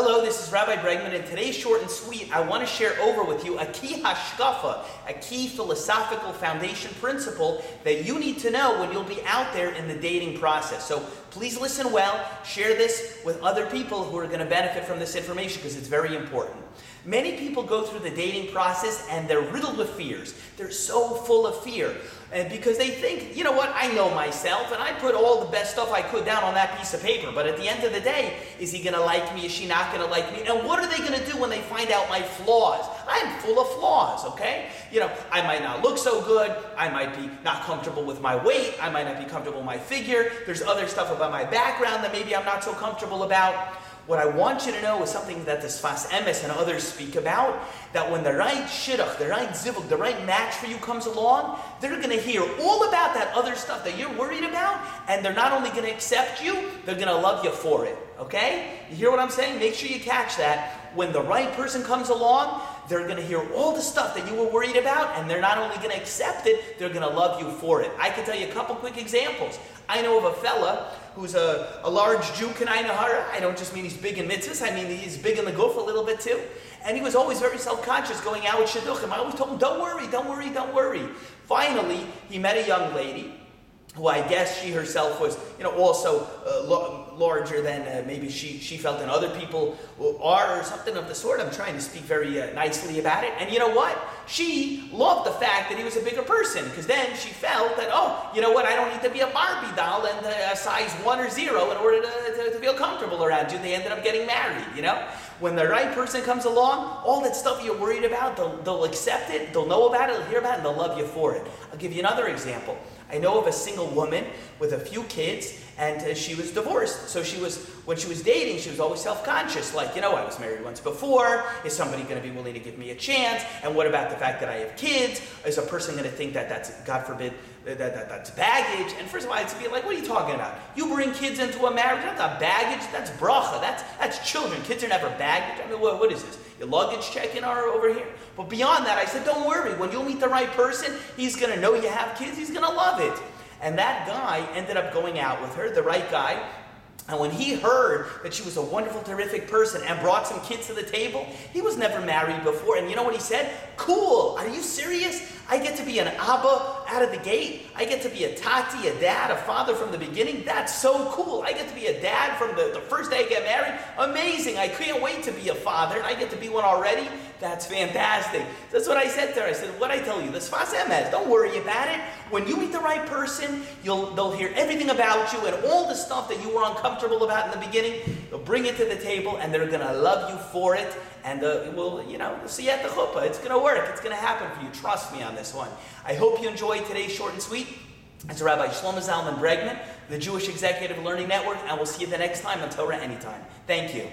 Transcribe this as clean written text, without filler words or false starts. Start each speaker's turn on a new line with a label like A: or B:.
A: Hello, this is Rabbi Bregman, and today's short and sweet, I want to share over with you a key hashkafa, a key philosophical foundation principle that you need to know when you'll be out there in the dating process. So please listen well, share this with other people who are going to benefit from this information because it's very important. Many people go through the dating process and they're riddled with fears. They're so full of fear. And because they think, you know what, I know myself and I put all the best stuff I could down on that piece of paper. But at the end of the day, is he going to like me? Is she not going to like me? And what are they going to do when they find out my flaws? I'm full of flaws, okay? You know, I might not look so good. I might be not comfortable with my weight. I might not be comfortable with my figure. There's other stuff about my background that maybe I'm not so comfortable about. What I want you to know is something that the Sfas Emes and others speak about, that when the right shidduch, the right zivug, the right match for you comes along, they're going to hear all about that other stuff that you're worried about, and they're not only going to accept you, they're going to love you for it, okay? You hear what I'm saying? Make sure you catch that. When the right person comes along, they're going to hear all the stuff that you were worried about, and they're not only going to accept it, they're going to love you for it. I can tell you a couple quick examples. I know of a fella who's a large Jew, Kanai Nahara. I don't just mean he's big in mitzvahs, I mean he's big in the guf a little bit too. And he was always very self-conscious going out with shidduchim. I always told him, don't worry, don't worry, don't worry. Finally, he met a young lady who I guess she herself was, also larger than maybe she felt than other people are, or something of the sort. I'm trying to speak very nicely about it. And you know what? She loved the fact that he was a bigger person, because then she felt that, oh, you know what? I don't need to be a Barbie doll and a size 1 or 0 in order to feel comfortable around you. They ended up getting married, When the right person comes along, all that stuff you're worried about, they'll accept it, they'll know about it, they'll hear about it, and they'll love you for it. I'll give you another example. I know of a single woman with a few kids, and she was divorced. So when she was dating, she was always self-conscious. Like, I was married once before. Is somebody going to be willing to give me a chance? And what about the fact that I have kids? Is a person going to think that that's, God forbid, that's baggage? And first of all, I'd be like, what are you talking about? You bring kids into a marriage, that's not baggage, that's bracha, that's children. Kids are never baggage. I mean, what is this? Your luggage check-in over here? But beyond that, I said, don't worry. When you'll meet the right person, he's going to know you have kids. He's going to love it. And that guy ended up going out with her, the right guy. And when he heard that she was a wonderful, terrific person and brought some kids to the table, he was never married before. And you know what he said? Cool. Are you serious? I get to be an Abba out of the gate. I get to be a Tati, a dad, a father from the beginning. That's so cool. I get to be a dad from the first day I get married. Amazing. I can't wait to be a father, and I get to be one already. That's fantastic. That's what I said to her. I said, what I tell you, the Sfas Emes, don't worry about it. When you meet the right person, they'll hear everything about you, and all the stuff that you were uncomfortable about in the beginning, they'll bring it to the table, and they're going to love you for it. And we'll see you at the chuppah. It's going to work. It's going to happen for you. Trust me on this one. I hope you enjoyed today's short and sweet. It's Rabbi Shlomo Zalman Bregman, the Jewish Executive Learning Network, and we'll see you the next time on Torah Anytime. Thank you.